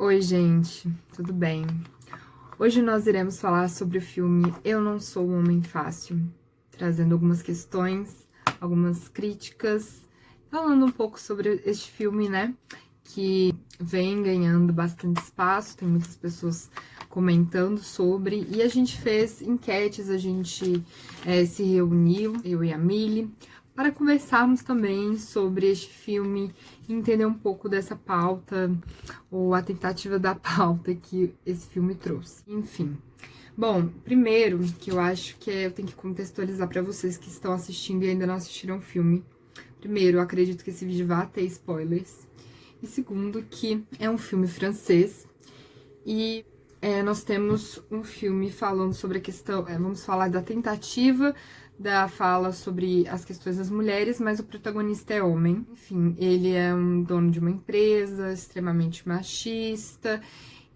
Oi, gente, tudo bem? Hoje nós iremos falar sobre o filme Eu Não Sou um Homem Fácil, trazendo algumas questões, algumas críticas, falando um pouco sobre este filme, né? Que vem ganhando bastante espaço, tem muitas pessoas comentando sobre, e a gente fez enquetes, a gente se reuniu, eu e a Mili, para conversarmos também sobre este filme, entender um pouco dessa pauta, ou a tentativa da pauta que esse filme trouxe. Enfim. Bom, primeiro, que eu acho que eu tenho que contextualizar para vocês que estão assistindo e ainda não assistiram o filme. Primeiro, eu acredito que esse vídeo vai ter spoilers. E segundo, que é um filme francês. E nós temos um filme falando sobre a questão... vamos falar da tentativa da fala sobre as questões das mulheres, mas o protagonista é homem. Enfim, ele é um dono de uma empresa extremamente machista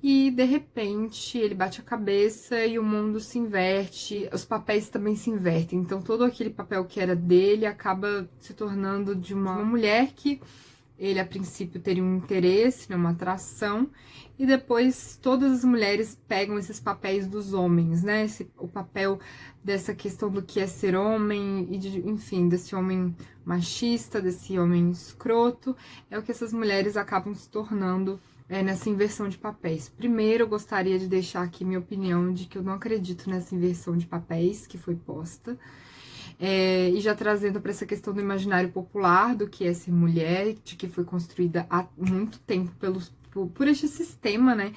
e, de repente, ele bate a cabeça e o mundo se inverte, os papéis também se invertem. Então, todo aquele papel que era dele acaba se tornando de uma mulher que ele, a princípio, teria um interesse, né, uma atração, e depois todas as mulheres pegam esses papéis dos homens, né? O papel dessa questão do que é ser homem, e enfim, desse homem machista, desse homem escroto, é o que essas mulheres acabam se tornando nessa inversão de papéis. Primeiro, eu gostaria de deixar aqui minha opinião de que eu não acredito nessa inversão de papéis que foi posta. E já trazendo para essa questão do imaginário popular, do que é ser mulher, de que foi construída há muito tempo por este sistema, né,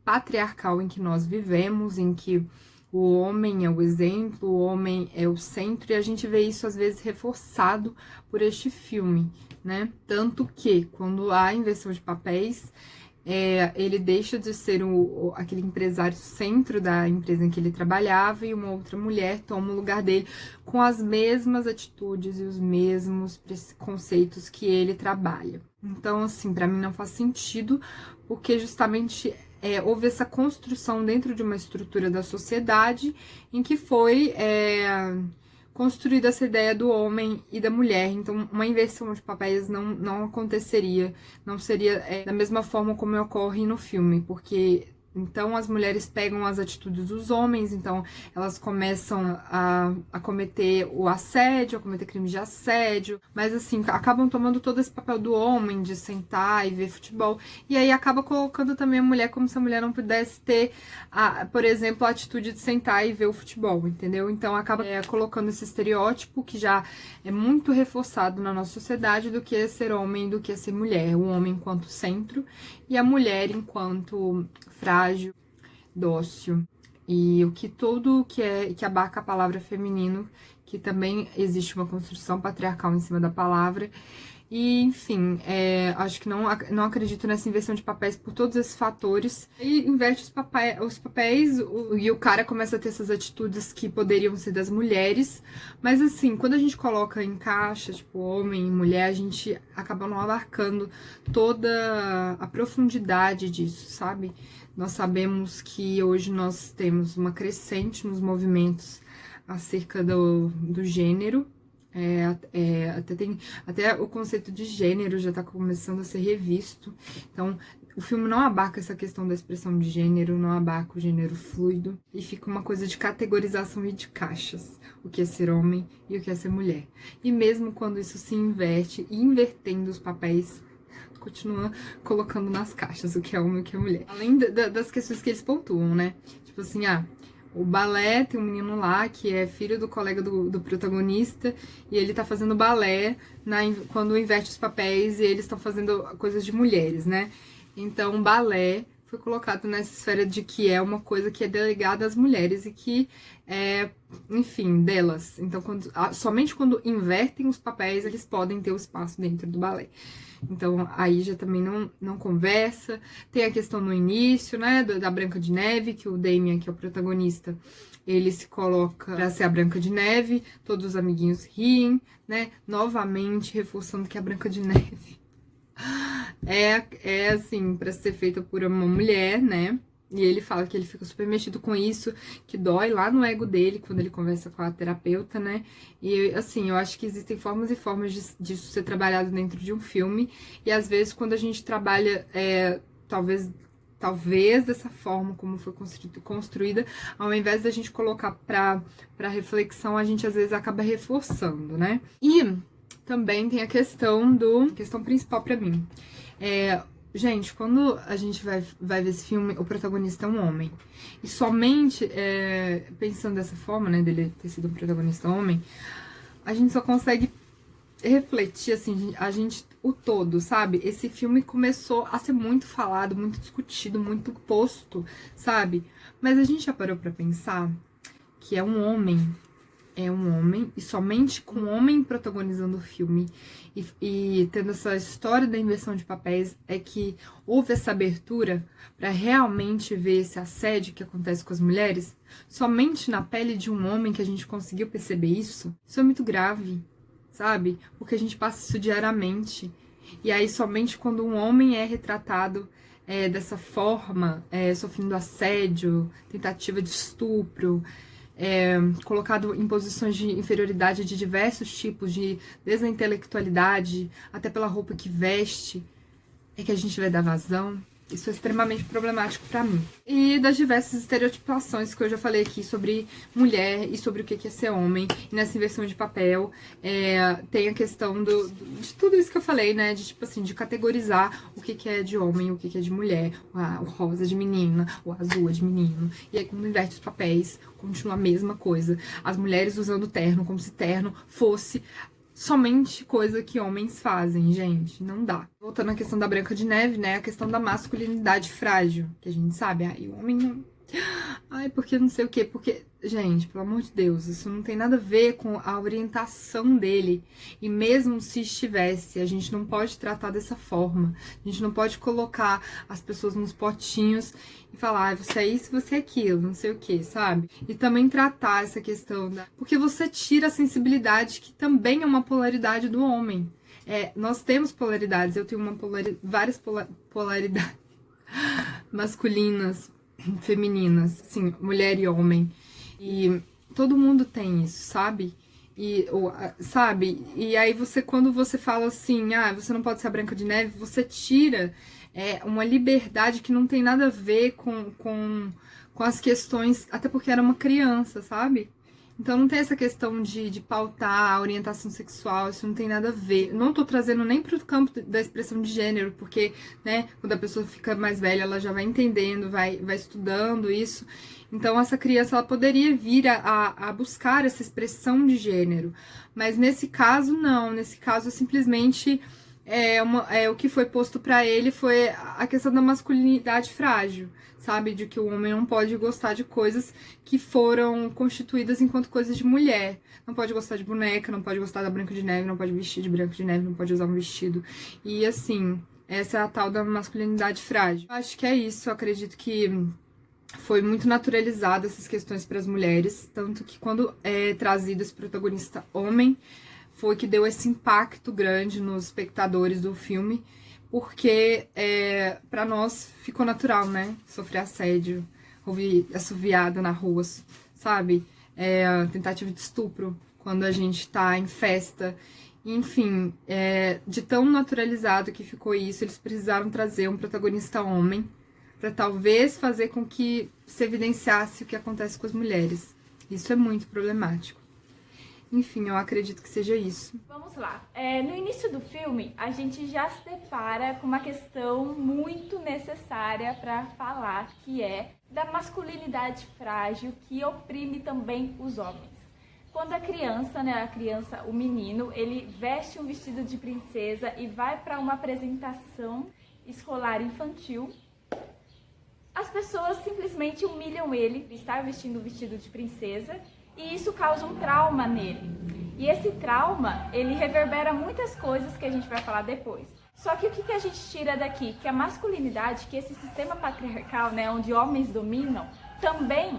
patriarcal em que nós vivemos, em que o homem é o exemplo, o homem é o centro, e a gente vê isso às vezes reforçado por este filme, né? Tanto que, quando há inversão de papéis, ele deixa de ser aquele empresário centro da empresa em que ele trabalhava e uma outra mulher toma o lugar dele com as mesmas atitudes e os mesmos conceitos que ele trabalha. Então, assim, para mim não faz sentido, porque justamente houve essa construção dentro de uma estrutura da sociedade em que foi construída essa ideia do homem e da mulher. Então, uma inversão de papéis não aconteceria, não seria da mesma forma como ocorre no filme, porque então as mulheres pegam as atitudes dos homens, então elas começam a cometer o assédio, a cometer crimes de assédio, mas assim, acabam tomando todo esse papel do homem, de sentar e ver futebol, e aí acaba colocando também a mulher como se a mulher não pudesse ter, por exemplo, a atitude de sentar e ver o futebol, entendeu? Então acaba colocando esse estereótipo que já é muito reforçado na nossa sociedade do que é ser homem, do que é ser mulher, o homem enquanto centro e a mulher enquanto frágil, dócil, e o que tudo que abarca a palavra feminino, que também existe uma construção patriarcal em cima da palavra. E, enfim, acho que não acredito nessa inversão de papéis por todos esses fatores. E inverte os papéis e o cara começa a ter essas atitudes que poderiam ser das mulheres. Mas, assim, quando a gente coloca em caixa, tipo, homem e mulher, a gente acaba não abarcando toda a profundidade disso, sabe? Nós sabemos que hoje nós temos uma crescente nos movimentos acerca do gênero. Até o conceito de gênero já está começando a ser revisto. Então, o filme não abarca essa questão da expressão de gênero, não abarca o gênero fluido, e fica uma coisa de categorização e de caixas, o que é ser homem e o que é ser mulher. E mesmo quando isso se inverte, invertendo os papéis, continua colocando nas caixas o que é homem e o que é mulher. Além das questões que eles pontuam, né? Tipo assim, o balé, tem um menino lá que é filho do colega do protagonista, e ele tá fazendo balé quando inverte os papéis e eles estão fazendo coisas de mulheres, né? Então, balé foi colocado nessa esfera de que é uma coisa que é delegada às mulheres e que enfim, delas. Então, somente quando invertem os papéis, eles podem ter o espaço dentro do balé. Então, aí já também não conversa. Tem a questão no início, né, da Branca de Neve, que o Damien, que é o protagonista, ele se coloca pra ser a Branca de Neve, todos os amiguinhos riem, né, novamente reforçando que a Branca de Neve assim, pra ser feita por uma mulher, né. E ele fala que ele fica super mexido com isso, que dói lá no ego dele quando ele conversa com a terapeuta, né? E, assim, eu acho que existem formas e formas disso ser trabalhado dentro de um filme. E, às vezes, quando a gente trabalha, talvez talvez dessa forma como foi construída, ao invés da gente colocar pra reflexão, a gente às vezes acaba reforçando, né? E também tem a questão principal pra mim. Gente, quando a gente vai ver esse filme, o protagonista é um homem. E somente, pensando dessa forma, né, dele ter sido um protagonista homem, a gente só consegue refletir, assim, o todo, sabe? Esse filme começou a ser muito falado, muito discutido, muito posto, sabe? Mas a gente já parou pra pensar que é um homem, e somente com um homem protagonizando o filme e tendo essa história da inversão de papéis é que houve essa abertura para realmente ver esse assédio que acontece com as mulheres. Somente na pele de um homem que a gente conseguiu perceber isso. Isso é muito grave, sabe? Porque a gente passa isso diariamente. E aí somente quando um homem é retratado dessa forma, sofrendo assédio, tentativa de estupro, colocado em posições de inferioridade de diversos tipos, desde a intelectualidade até pela roupa que veste, é que a gente vai dar vazão. Isso é extremamente problemático pra mim. E das diversas estereotipações que eu já falei aqui sobre mulher e sobre o que é ser homem, e nessa inversão de papel, tem a questão de tudo isso que eu falei, né? De tipo assim, de categorizar o que é de homem, o que é de mulher, o rosa é de menina, o azul é de menino. E aí, quando inverte os papéis, continua a mesma coisa. As mulheres usando terno, como se terno fosse somente coisa que homens fazem, gente, não dá. Voltando à questão da Branca de Neve, né, a questão da masculinidade frágil, que a gente sabe, o homem não... porque não sei o quê, porque, gente, pelo amor de Deus, isso não tem nada a ver com a orientação dele, e mesmo se estivesse, a gente não pode tratar dessa forma, a gente não pode colocar as pessoas nos potinhos e falar, você é isso, você é aquilo, não sei o que, sabe? E também tratar essa questão porque você tira a sensibilidade, que também é uma polaridade do homem. Nós temos polaridades, eu tenho várias polaridades masculinas, femininas, assim, mulher e homem. E todo mundo tem isso, sabe? Sabe? E aí quando você fala assim, você não pode ser a Branca de Neve, você tira uma liberdade que não tem nada a ver com as questões, até porque era uma criança, sabe? Então não tem essa questão de pautar a orientação sexual, isso não tem nada a ver. Não tô trazendo nem pro campo da expressão de gênero, porque, né, quando a pessoa fica mais velha, ela já vai entendendo, vai estudando isso. Então essa criança, ela poderia vir a buscar essa expressão de gênero. Mas nesse caso, não. Nesse caso, simplesmente o que foi posto pra ele foi a questão da masculinidade frágil, sabe? De que o homem não pode gostar de coisas que foram constituídas enquanto coisas de mulher. Não pode gostar de boneca, não pode gostar da Branca de Neve, não pode vestir de Branca de Neve, não pode usar um vestido. E assim, essa é a tal da masculinidade frágil. Eu acho que é isso, eu acredito que foi muito naturalizado essas questões para as mulheres, tanto que quando é trazido esse protagonista homem, foi que deu esse impacto grande nos espectadores do filme, porque pra nós ficou natural, né? Sofrer assédio, ouvir assoviada na rua, sabe? Tentativa de estupro, quando a gente tá em festa. Enfim, de tão naturalizado que ficou isso, eles precisaram trazer um protagonista homem pra talvez fazer com que se evidenciasse o que acontece com as mulheres. Isso é muito problemático. Enfim, eu acredito que seja isso. Vamos lá. No início do filme, a gente já se depara com uma questão muito necessária para falar, que é da masculinidade frágil que oprime também os homens. Quando a criança, o menino, ele veste um vestido de princesa e vai para uma apresentação escolar infantil, as pessoas simplesmente humilham ele por estar vestindo o vestido de princesa, e isso causa um trauma nele. E esse trauma, ele reverbera muitas coisas que a gente vai falar depois. Só que o que a gente tira daqui? Que a masculinidade, que esse sistema patriarcal, né, onde homens dominam, também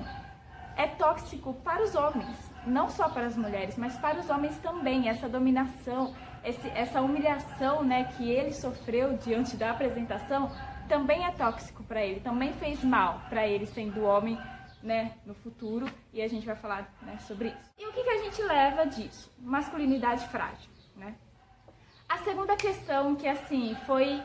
é tóxico para os homens. Não só para as mulheres, mas para os homens também. Essa dominação, essa humilhação, né, que ele sofreu diante da apresentação, também é tóxico para ele. Também fez mal para ele, sendo homem, né, no futuro, e a gente vai falar, né, sobre isso. E o que a gente leva disso? Masculinidade frágil, né? A segunda questão que, assim, foi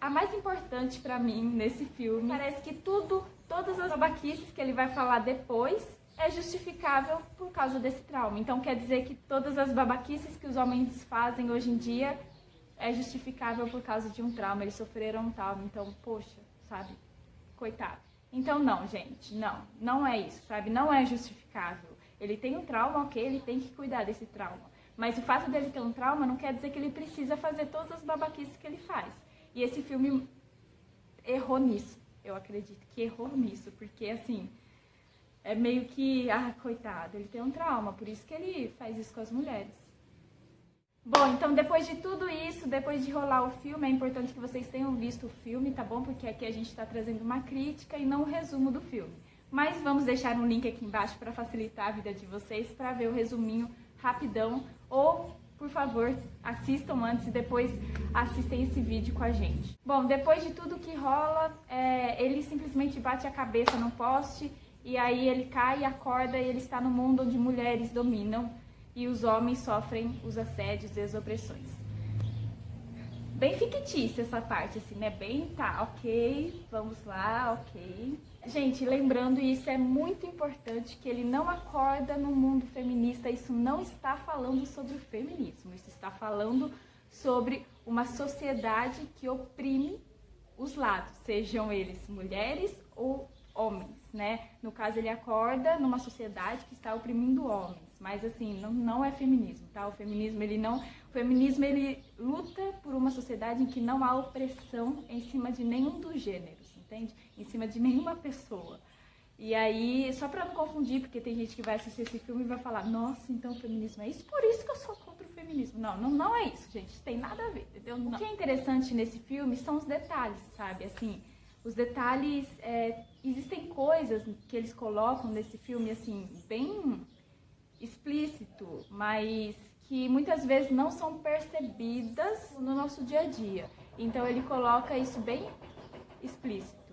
a mais importante pra mim nesse filme. Parece que todas as babaquices que ele vai falar depois é justificável por causa desse trauma. Então quer dizer que todas as babaquices que os homens fazem hoje em dia é justificável por causa de um trauma. Eles sofreram um trauma, então, poxa, sabe? Coitado. Então não, gente, não é isso, sabe? Não é justificável. Ele tem um trauma, ok, ele tem que cuidar desse trauma. Mas o fato dele ter um trauma não quer dizer que ele precisa fazer todas as babaquices que ele faz. E esse filme errou nisso. Eu acredito que errou nisso, porque assim, é meio que, coitado, ele tem um trauma, por isso que ele faz isso com as mulheres. Bom, então depois de tudo isso, depois de rolar o filme, é importante que vocês tenham visto o filme, tá bom? Porque aqui a gente está trazendo uma crítica e não um resumo do filme. Mas vamos deixar um link aqui embaixo para facilitar a vida de vocês, para ver o resuminho rapidão, ou, por favor, assistam antes e depois assistem esse vídeo com a gente. Bom, depois de tudo que rola, ele simplesmente bate a cabeça no poste e aí ele cai e acorda e ele está no mundo onde mulheres dominam e os homens sofrem os assédios e as opressões. Bem fictícia essa parte, assim, né? Bem, tá, ok, vamos lá, ok. Gente, lembrando, e isso é muito importante, que ele não acorda no mundo feminista, isso não está falando sobre o feminismo, isso está falando sobre uma sociedade que oprime os lados, sejam eles mulheres ou homens, né? No caso, ele acorda numa sociedade que está oprimindo homens, mas assim, não é feminismo, tá? O feminismo, ele luta por uma sociedade em que não há opressão em cima de nenhum dos gêneros, entende? Em cima de nenhuma pessoa. E aí, só pra não confundir, porque tem gente que vai assistir esse filme e vai falar, nossa, então o feminismo é isso, por isso que eu sou contra o feminismo. Não é isso, gente, tem nada a ver, entendeu? O que é interessante nesse filme são os detalhes, sabe? Assim, os detalhes, existem coisas que eles colocam nesse filme, assim, bem explícito, mas que muitas vezes não são percebidas no nosso dia a dia. Então ele coloca isso bem explícito.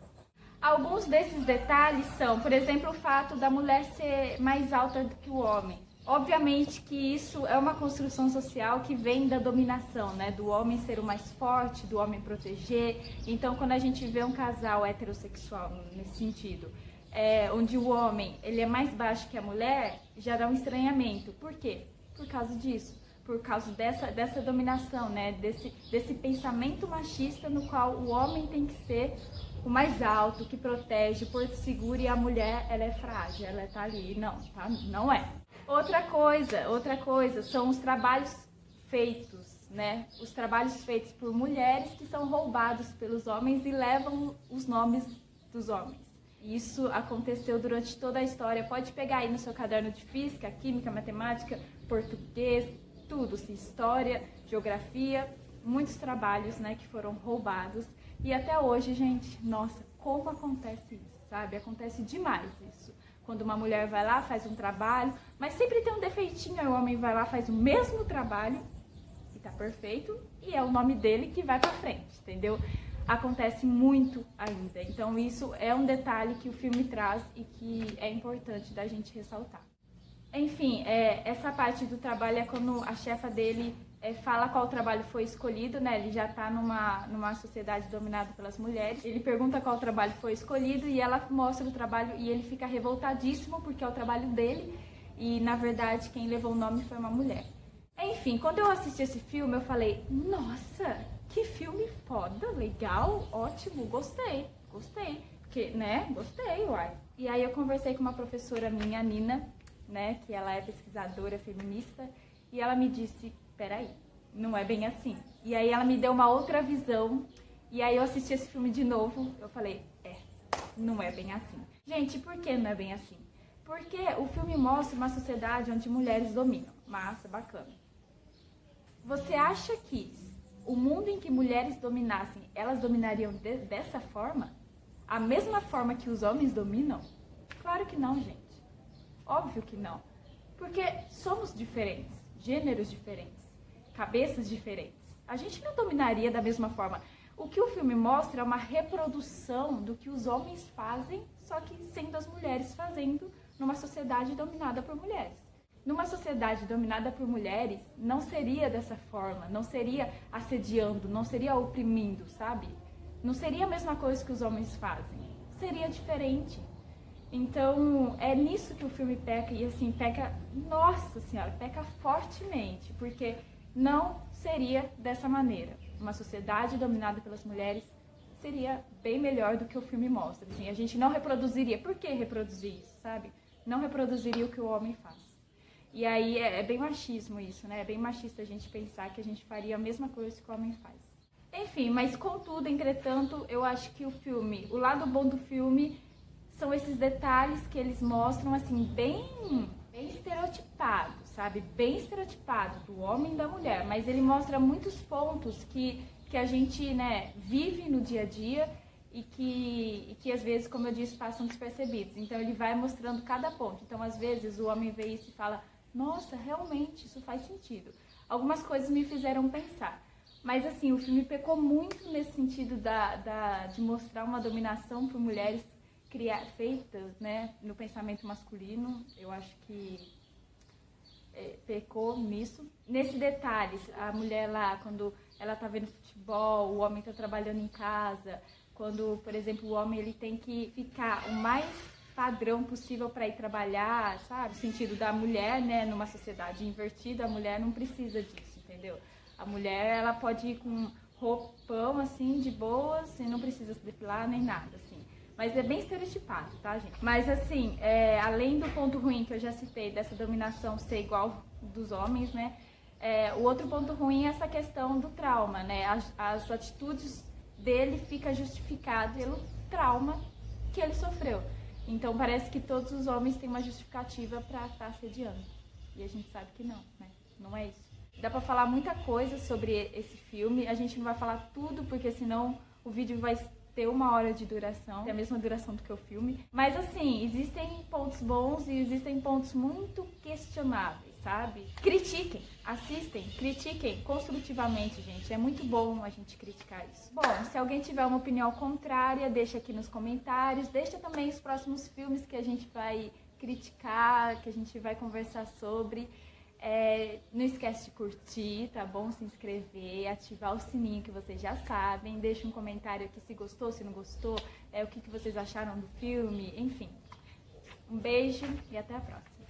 Alguns desses detalhes são, por exemplo, o fato da mulher ser mais alta do que o homem. Obviamente que isso é uma construção social que vem da dominação, né? Do homem ser o mais forte, do homem proteger. Então, quando a gente vê um casal heterossexual nesse sentido, onde o homem ele é mais baixo que a mulher, já dá um estranhamento. Por quê? Por causa disso. Por causa dessa dominação, né? Desse pensamento machista no qual o homem tem que ser o mais alto, que protege, o porto seguro, e a mulher, ela é frágil, ela tá ali. Não, tá? Não é. Outra coisa, são os trabalhos feitos, né? Os trabalhos feitos por mulheres que são roubados pelos homens e levam os nomes dos homens. Isso aconteceu durante toda a história. Pode pegar aí no seu caderno de física, química, matemática, português, tudo, assim, história, geografia, muitos trabalhos, né, que foram roubados. E até hoje, gente, nossa, como acontece isso, sabe? Acontece demais isso. Quando uma mulher vai lá, faz um trabalho, mas sempre tem um defeitinho, aí o homem vai lá, faz o mesmo trabalho e tá perfeito, e é o nome dele que vai pra frente, entendeu? Acontece muito ainda. Então isso é um detalhe que o filme traz e que é importante da gente ressaltar. Enfim, essa parte do trabalho é quando a chefa dele fala qual trabalho foi escolhido, né? Ele já tá numa sociedade dominada pelas mulheres. Ele pergunta qual trabalho foi escolhido e ela mostra o trabalho e ele fica revoltadíssimo porque é o trabalho dele e, na verdade, quem levou o nome foi uma mulher. Enfim, quando eu assisti esse filme, eu falei, nossa, que filme foda, legal, ótimo, gostei. Porque, né, gostei, uai. E aí eu conversei com uma professora minha, a Nina, né, que ela é pesquisadora feminista, e ela me disse, peraí, não é bem assim. E aí ela me deu uma outra visão, e aí eu assisti esse filme de novo, eu falei, não é bem assim. Gente, por que não é bem assim? Porque o filme mostra uma sociedade onde mulheres dominam. Massa, bacana. Você acha que o mundo em que mulheres dominassem, elas dominariam dessa forma? A mesma forma que os homens dominam? Claro que não, gente. Óbvio que não. Porque somos diferentes, gêneros diferentes, cabeças diferentes. A gente não dominaria da mesma forma. O que o filme mostra é uma reprodução do que os homens fazem, só que sendo as mulheres fazendo numa sociedade dominada por mulheres. numa sociedade dominada por mulheres, não seria dessa forma, não seria assediando, não seria oprimindo, sabe? Não seria a mesma coisa que os homens fazem, seria diferente. Então, é nisso que o filme peca, e assim, peca, nossa senhora, peca fortemente, porque não seria dessa maneira. Uma sociedade dominada pelas mulheres seria bem melhor do que o filme mostra. Assim, a gente não reproduziria. Por que reproduzir isso, sabe? Não reproduziria o que o homem faz. E aí é bem machismo isso, né? É bem machista a gente pensar que a gente faria a mesma coisa que o homem faz. Enfim, mas contudo, entretanto, eu acho que o filme, o lado bom do filme são esses detalhes que eles mostram, assim, bem estereotipado, sabe? Bem estereotipado do homem e da mulher. Mas ele mostra muitos pontos que a gente, né, vive no dia a dia e que às vezes, como eu disse, passam despercebidos. Então ele vai mostrando cada ponto. Então às vezes o homem vê isso e fala, nossa, realmente, isso faz sentido. Algumas coisas me fizeram pensar. Mas assim, o filme pecou muito nesse sentido de mostrar uma dominação por mulheres feitas, né, no pensamento masculino. Eu acho que pecou nisso. Nesse detalhe, a mulher lá, quando ela tá vendo futebol, o homem tá trabalhando em casa, quando, por exemplo, o homem ele tem que ficar o mais padrão possível para ir trabalhar, sabe? No sentido da mulher, né, numa sociedade invertida, a mulher não precisa disso, entendeu? A mulher, ela pode ir com roupão, assim, de boas, e não precisa se depilar nem nada, assim. Mas é bem estereotipado, tá, gente? Mas, assim, além do ponto ruim que eu já citei, dessa dominação ser igual dos homens, né? O outro ponto ruim é essa questão do trauma, né? As atitudes dele ficam justificadas pelo trauma que ele sofreu. Então, parece que todos os homens têm uma justificativa pra estar assediando. E a gente sabe que não, né? Não é isso. Dá pra falar muita coisa sobre esse filme. A gente não vai falar tudo, porque senão o vídeo vai ter 1 hora de duração, é a mesma duração do que o filme. Mas assim, existem pontos bons e existem pontos muito questionáveis, sabe? Critiquem, assistem, critiquem construtivamente, gente. É muito bom a gente criticar isso. Bom, se alguém tiver uma opinião contrária, deixa aqui nos comentários. Deixa também os próximos filmes que a gente vai criticar, que a gente vai conversar sobre. Não esquece de curtir, tá bom? Se inscrever, ativar o sininho que vocês já sabem. Deixa um comentário aqui se gostou, se não gostou, o que vocês acharam do filme, enfim. Um beijo e até a próxima.